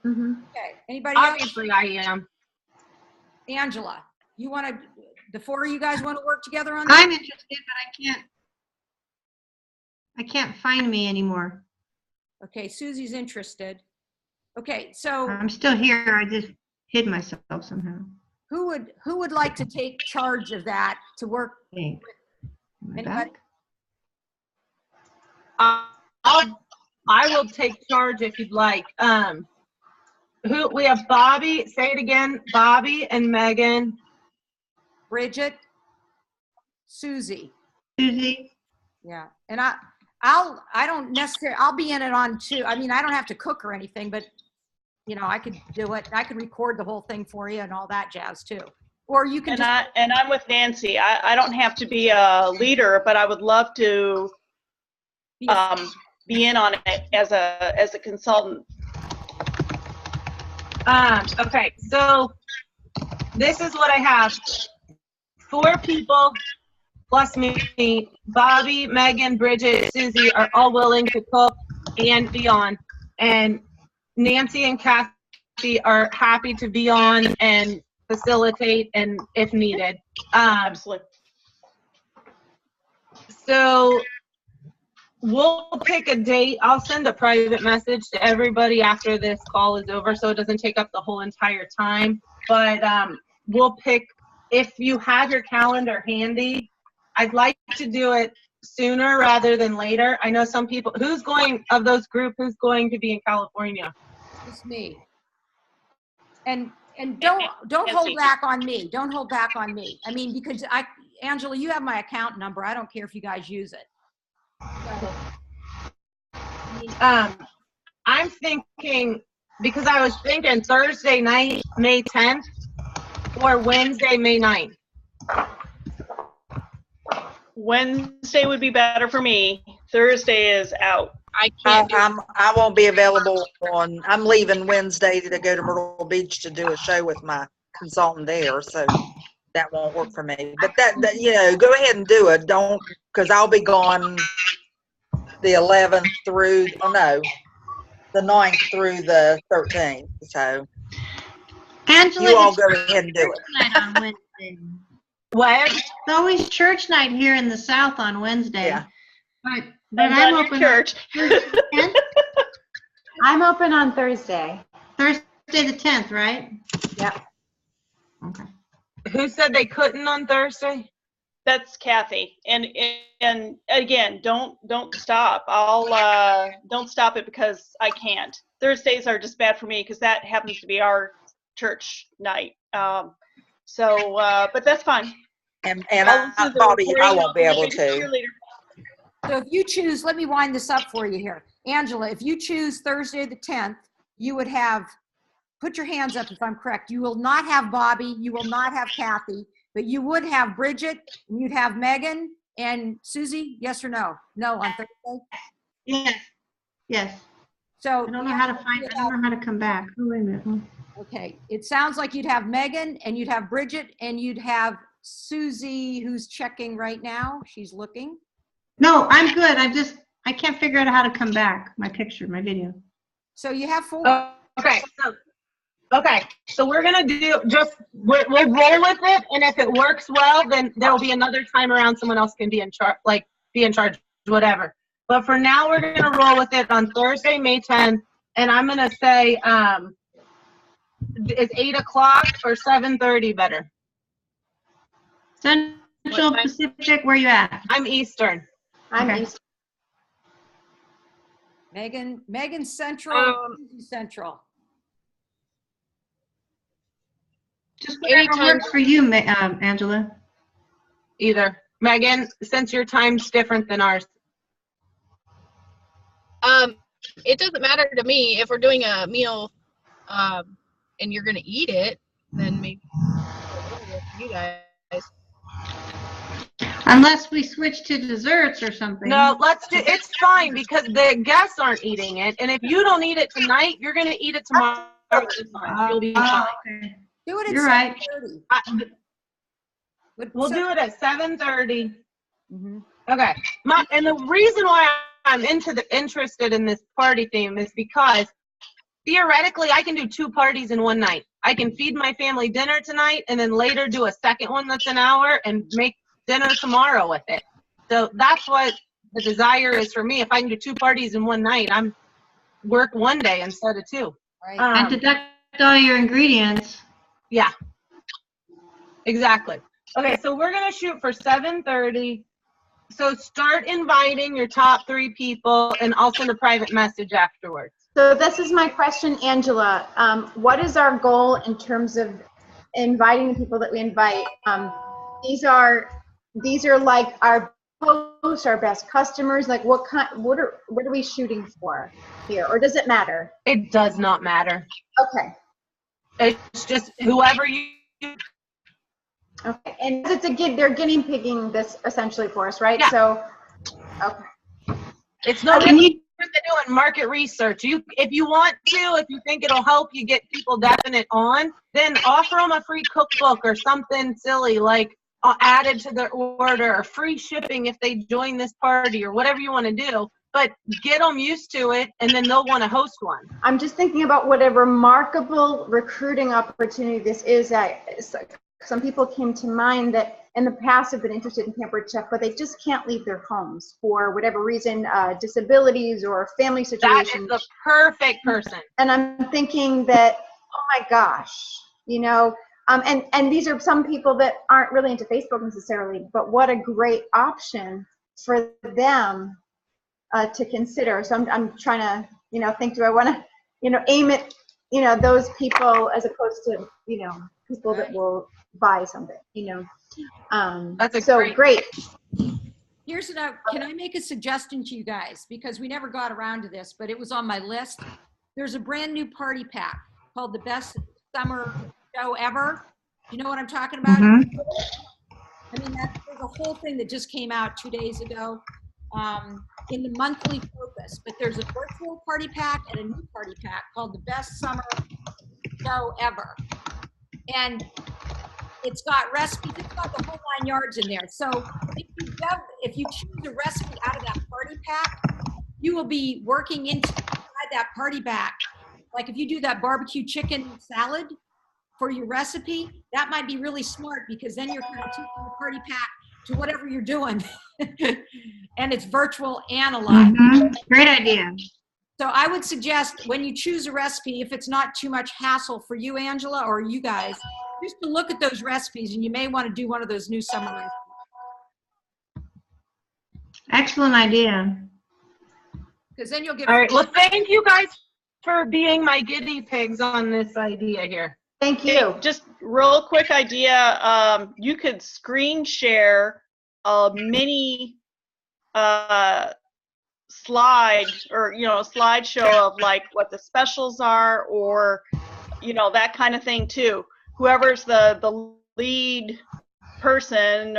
Okay. Anybody else? Obviously I am. Angela, you want to? The 4 of you guys want to work together on? I'm interested, but I can't find me anymore. Okay, Susie's interested. Okay, so I'm still here. I just hid myself somehow. who would like to take charge of that to work? Am I Anybody? back? I will take charge if you'd like. We have Bobby, say it again, Bobby and Megan. Bridget, Susie. Yeah, and I don't necessarily, I'll be in it on 2. I mean, I don't have to cook or anything, but you know, I could do it. I could record the whole thing for you and all that jazz too. Or you can And I'm with Nancy. I don't have to be a leader, but I would love to be in on it as a consultant. Okay, so this is what I have. 4 people plus me. Bobby, Megan, Bridget, Susie are all willing to cook and be on. And Nancy and Kathy are happy to be on and facilitate and if needed. Absolutely. So we'll pick a date. I'll send a private message to everybody after this call is over so it doesn't take up the whole entire time. But we'll pick, if you have your calendar handy, I'd like to do it sooner rather than later. I know some people, who's going to be in California? It's me. And don't hold back on me. Don't hold back on me. I mean, because Angela, you have my account number. I don't care if you guys use it. I'm thinking, because I was thinking Thursday night, May 10th, or Wednesday, May 9th. Wednesday would be better for me. Thursday is out. I can't do I won't be available I'm leaving Wednesday to go to Myrtle Beach to do a show with my consultant there, so that won't work for me. But that go ahead and do it. Don't, because I'll be gone the 11th through, the 9th through the 13th. So Angela, you all it's go ahead and do church it. night on Wednesday. What? It's always church night here in the South on Wednesday. Yeah. But I'm open church. on Thursday the 10th? I'm open on Thursday. Thursday the 10th, right? Yep. Okay. Who said they couldn't on Thursday? That's Kathy. And again, don't stop. Don't stop it because I can't. Thursdays are just bad for me because that happens to be our church night. But that's fine. And I'll listen to the Bobby, I recording. won't be I'll able be a to. cheerleader. So if you choose, let me wind this up for you here. Angela, if you choose Thursday the 10th, you would have, put your hands up if I'm correct, you will not have Bobby, you will not have Kathy, but you would have Bridget, and you'd have Megan and Susie, yes or no? No on Thursday? Yes. Yes. So I don't know how to come back. Oh, wait a minute. okay, it sounds like you'd have Megan and you'd have Bridget and you'd have Susie, who's checking right now. She's looking. No, I'm good. I can't figure out how to come back. My video. So you have 4. Okay, so we're gonna we'll roll with it, and if it works well, then there'll be another time around. Someone else can be in charge, whatever. But for now, we're gonna roll with it on Thursday, May 10th, and I'm gonna say, is 8 o'clock or 7:30 better? Central Pacific, where you at? I'm Eastern. I'm Okay. Eastern. Megan Central, Central. Just whatever works for you, Angela. Either. Megan, since your time's different than ours. It doesn't matter to me if we're doing a meal, and you're gonna eat it, then maybe you guys. Unless we switch to desserts or something. No, it's fine because the guests aren't eating it. And if you don't eat it tonight, you're going to eat it tomorrow. You'll be fine. Okay. Do it at You're right. 7:30. We'll do it at 7:30. Mm-hmm. Okay. And the reason why I'm interested in this party theme is because theoretically I can do 2 parties in one night. I can feed my family dinner tonight and then later do a second one that's an hour and make dinner tomorrow with it. So that's what the desire is for me. If I can do 2 parties in one night, I'm work one day instead of 2. Right. And deduct all your ingredients. Yeah, exactly. Okay, so we're gonna shoot for 7:30. So start inviting your top 3 people, and I'll send a private message afterwards. So this is my question, Angela. What is our goal in terms of inviting the people that we invite? These are like our hosts, our best customers. Like what are we shooting for here, or does it matter? It does not matter. Okay. It's just whoever you. Okay, and they're guinea pigging this essentially for us, right? Yeah. So, okay. It's no different than doing market research. If you want to, if you think it'll help you get people definite on, then offer them a free cookbook or something silly like added to their order, or free shipping if they join this party, or whatever you want to do. But get them used to it, and then they'll want to host one. I'm just thinking about what a remarkable recruiting opportunity this is. Some people came to mind that in the past have been interested in Pampered Chef, but they just can't leave their homes for whatever reason, disabilities or family situations. That is the perfect person. And I'm thinking that, oh my gosh, and these are some people that aren't really into Facebook necessarily, but what a great option for them to consider. So I'm trying to, think, do I want to, aim at, those people as opposed to, people that will buy something, That's so great. Can I make a suggestion to you guys? Because we never got around to this, but it was on my list. There's a brand new party pack called the Best Summer Show Ever. You know what I'm talking about? Mm-hmm. I mean, there's a whole thing that just came out 2 days ago in the monthly focus, but there's a virtual party pack and a new party pack called the Best Summer Show Ever. And it's got recipes, it's got the whole 9 yards in there. So if you choose a recipe out of that party pack, you will be working inside that party pack. Like if you do that barbecue chicken salad for your recipe, that might be really smart because then you're kind of taking the party pack to whatever you're doing. And it's virtual and alive. Mm-hmm. Great idea. So I would suggest when you choose a recipe, if it's not too much hassle for you, Angela, or you guys, just to look at those recipes, and you may want to do one of those new summer recipes. Excellent idea. Because then you'll get. All right. Well, thank you guys for being my guinea pigs on this idea here. Thank you. Just real quick idea. You could screen share a mini slide or slideshow of like what the specials are, or that kind of thing too. Whoever's the lead person,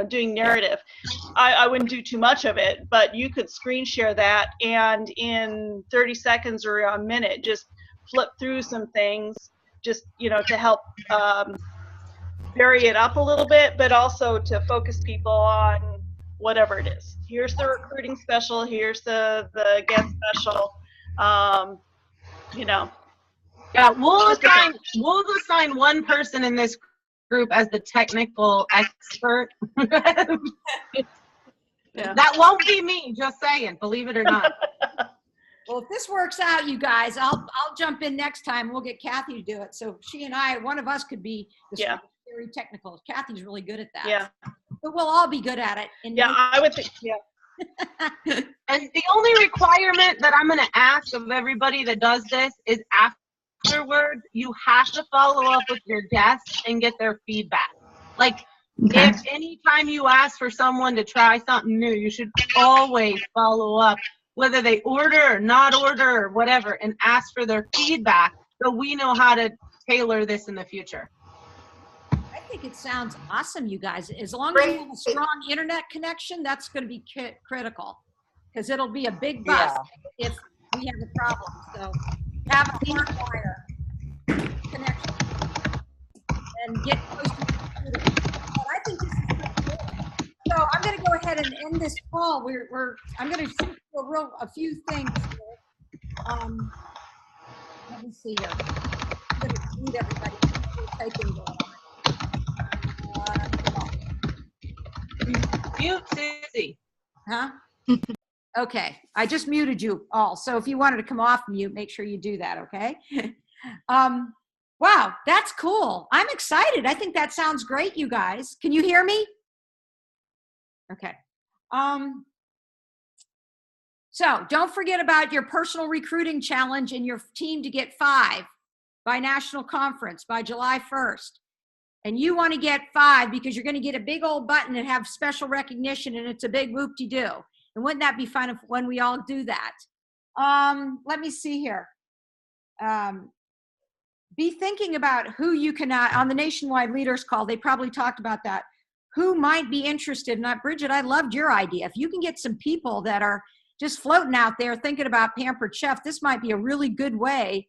doing narrative. I wouldn't do too much of it, but you could screen share that and in 30 seconds or a minute, just flip through some things, just, to help vary it up a little bit, but also to focus people on whatever it is. Here's the recruiting special, here's the guest special, Yeah, we'll assign one person in this group as the technical expert. Yeah. That won't be me, just saying, believe it or not. Well, if this works out, you guys, I'll jump in next time. We'll get Kathy to do it. So she and I, one of us could be very technical. Kathy's really good at that. Yeah. But we'll all be good at it. And I would think, yeah. And the only requirement that I'm going to ask of everybody that does this is afterwards, you have to follow up with your guests and get their feedback. Like, Okay. if anytime you ask for someone to try something new, you should always follow up, whether they order or not order or whatever, and ask for their feedback so we know how to tailor this in the future. I think it sounds awesome, you guys. As long as you have a strong internet connection, that's going to be critical, because it'll be a big bust if we have a problem. So have a hardwire connection and get close to the computer. But I think this is pretty cool. So I'm going to go ahead and end this call. I'm going to shoot a few things here. Let me see here. I'm going to mute everybody. Typing going on. Mute Susie. Huh? Okay, I just muted you all. So if you wanted to come off mute, make sure you do that, okay? Wow, that's cool. I'm excited. I think that sounds great, you guys. Can you hear me? Okay. So don't forget about your personal recruiting challenge and your team to get 5 by national conference by July 1st. And you want to get 5 because you're going to get a big old button and have special recognition, and it's a big whoop-de-doo. And wouldn't that be fun when we all do that? Let me see here. Be thinking about who you can, on the Nationwide Leaders Call, they probably talked about that. Who might be interested? And Bridget, I loved your idea. If you can get some people that are just floating out there thinking about Pampered Chef, this might be a really good way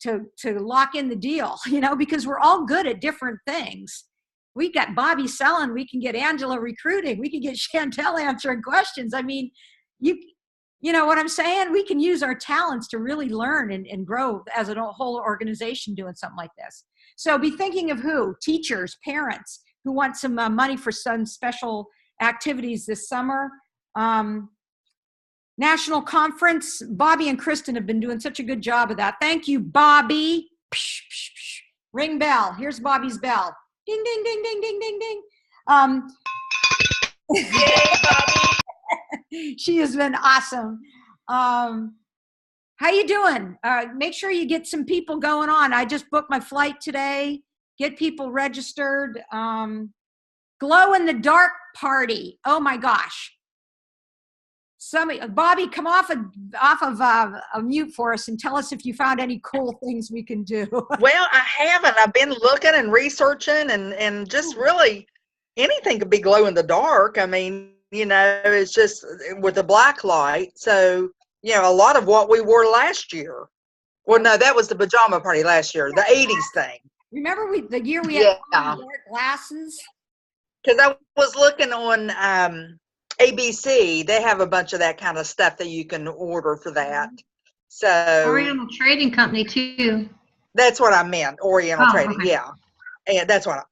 to lock in the deal, because we're all good at different things. We got Bobby selling, we can get Angela recruiting, we can get Chantel answering questions. I mean, you know what I'm saying? We can use our talents to really learn and grow as a whole organization doing something like this. So be thinking of who? Teachers, parents who want some money for some special activities this summer. National conference, Bobby and Kristen have been doing such a good job of that. Thank you, Bobby. Psh, psh, psh. Ring bell. Here's Bobby's bell. Ding, ding, ding, ding, ding, ding, ding. Yay, Bobby. She has been awesome. How you doing? Make sure you get some people going on. I just booked my flight today. Get people registered. glow in the dark party. Oh my gosh. Bobby, come off of a mute for us and tell us if you found any cool things we can do. Well, I haven't. I've been looking and researching and just really anything could be glow in the dark. I mean, you know, it's just with the black light. So, you know, a lot of what we wore last year. Well, no, that was the pajama party last year, the 80s thing. Remember the year we had dark glasses? Because I was looking on ABC. They have a bunch of that kind of stuff that you can order for that. So Oriental Trading Company too. That's what I meant. Oriental Trading, okay. yeah. And that's what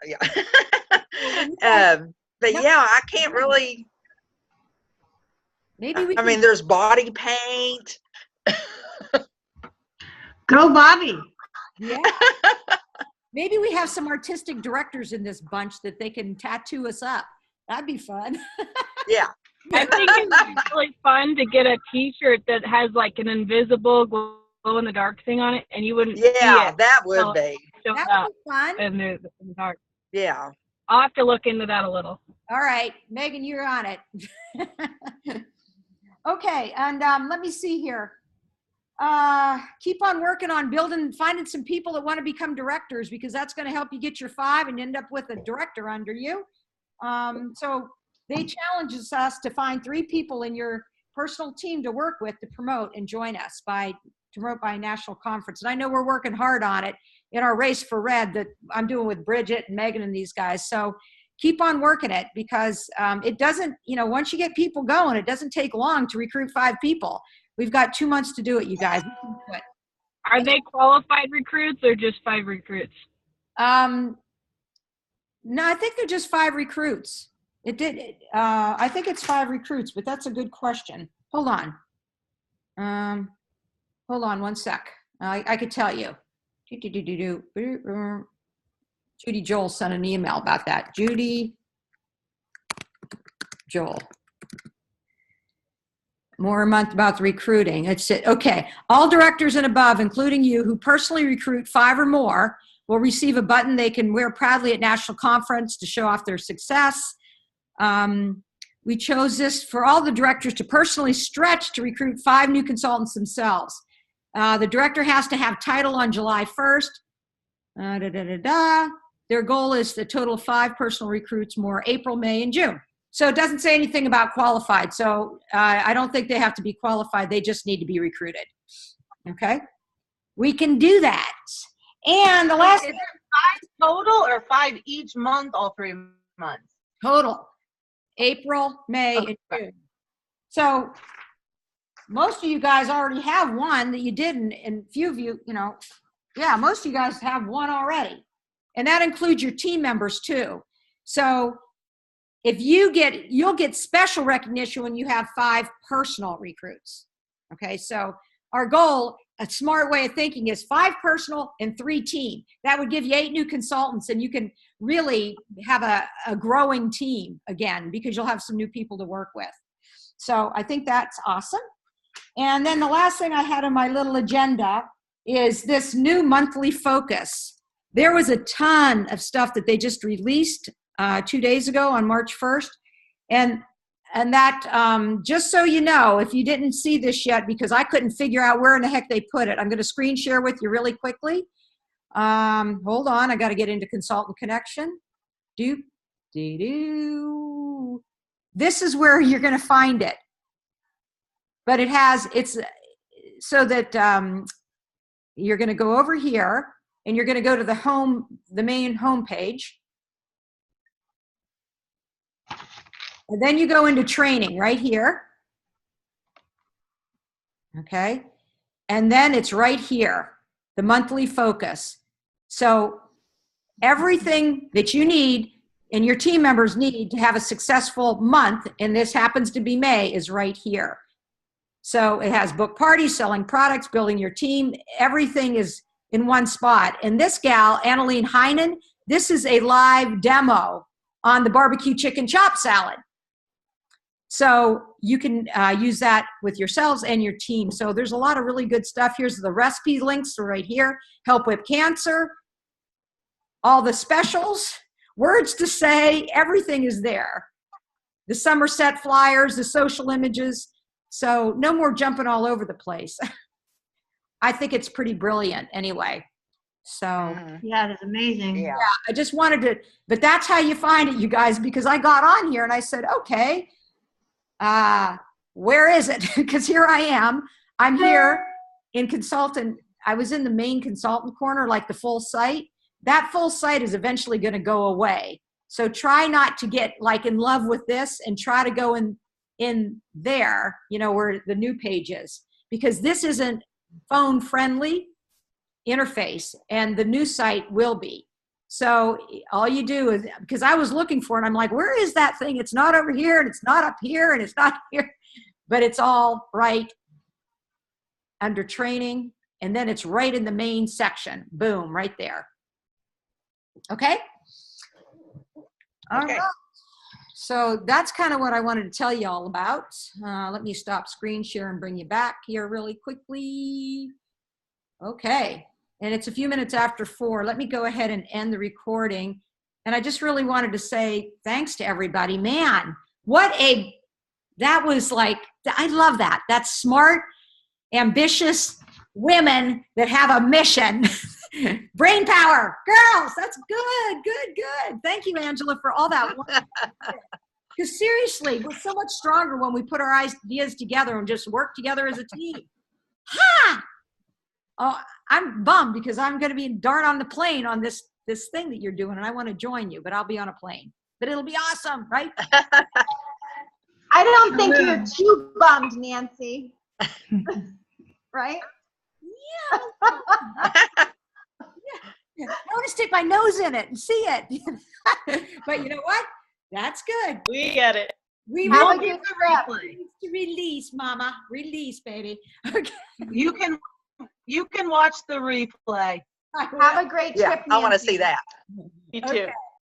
but yeah, I can't really. Maybe we. I mean, there's body paint. Go, Bobby. Yeah. Maybe we have some artistic directors in this bunch that they can tattoo us up. That'd be fun. Yeah. I think it's really fun to get a T-shirt that has like an invisible glow in the dark thing on it, and you wouldn't see it. That would be. That would be fun. In the dark. Yeah. I'll have to look into that a little. All right, Megan, you're on it. Okay, and let me see here. Keep on working on finding some people that want to become directors, because that's going to help you get your 5 and end up with a director under you. So they challenges us to find 3 people in your personal team to work with to promote and join us to promote by a national conference. And I know we're working hard on it in our race for red that I'm doing with Bridget and Megan and these guys. So keep on working it, because it doesn't, you know, once you get people going, it doesn't take long to recruit 5 people. We've got 2 months to do it, you guys. Are they qualified recruits or just 5 recruits? No, I think they're just 5 recruits. I think it's 5 recruits, but that's a good question. Hold on. Hold on one sec. I could tell you. Judy Joel sent an email about that. Judy Joel. More a month about the recruiting. It's it. Okay. All directors and above, including you, who personally recruit 5 or more, will receive a button they can wear proudly at national conference to show off their success. We chose this for all the directors to personally stretch to recruit 5 new consultants themselves. The director has to have title on July 1st. Their goal is the total of 5 personal recruits, more April, May, and June. So it doesn't say anything about qualified. So I don't think they have to be qualified. They just need to be recruited. Okay? We can do that. And the last... Is it 5 total or 5 each month, all 3 months? Total. April, May, and June. So most of you guys already have one that you didn't, and few of you, you know, yeah, most of you guys have one already. And that includes your team members too. So if you'll get special recognition when you have 5 personal recruits. Okay, so our goal, a smart way of thinking, is 5 personal and 3 team. That would give you 8 new consultants, and you can really have a growing team again, because you'll have some new people to work with. So I think that's awesome. And then the last thing I had on my little agenda is this new monthly focus. There was a ton of stuff that they just released 2 days ago on March 1st. And that, just so you know, if you didn't see this yet, because I couldn't figure out where in the heck they put it, I'm going to screen share with you really quickly. Hold on, I got to get into Consultant Connection. This is where you're going to find it. But it's so that you're going to go over here, and you're going to go to the main home page. And then you go into training right here. Okay. And then it's right here, the monthly focus. So everything that you need and your team members need to have a successful month, and this happens to be May, is right here. So it has book parties, selling products, building your team. Everything is in one spot. And this gal, Annalene Heinen, this is a live demo on the barbecue chicken chop salad. So you can use that with yourselves and your team. So there's a lot of really good stuff. Here's the recipe links right here. Help with cancer. All the specials. words to say, everything is there. The Somerset flyers, the social images. So no more jumping all over the place. I think it's pretty brilliant anyway. So Yeah, it is amazing. Yeah. I just wanted to, but that's how you find it, you guys, because I got on here and I said, okay, where is it? Because here I am. I'm here in consultant. I was in the main consultant corner, like the full site. That full site is eventually going to go away. So try not to get like in love with this and try to go in there, where the new page is, because this isn't phone friendly interface and the new site will be. So all you do is, because I was looking for it, I'm like, where is that thing? It's not over here and it's not up here and it's not here, but it's all right under training. And then it's right in the main section. Boom, right there. Okay. All right. So that's kind of what I wanted to tell you all about. Let me stop screen share and bring you back here really quickly. Okay. And it's a few minutes after 4. Let me go ahead and end the recording. And I just really wanted to say thanks to everybody. Man, that was like, I love that. That's smart, ambitious women that have a mission. Brain power, girls, that's good. Thank you, Angela, for all that work. Because seriously, we're so much stronger when we put our ideas together and just work together as a team. Ha! Oh, I'm bummed because I'm going to be darn on the plane on this thing that you're doing, and I want to join you, but I'll be on a plane. But it'll be awesome, right? I don't think you're too bummed, Nancy. Right? Yeah. I want to stick my nose in it and see it. But you know what? That's good. We get it. We Have will a good replay. release, Mama. Release, baby. Okay. You can watch the replay. Have a great trip, Yeah, I want to Nancy. see that. You too. Okay.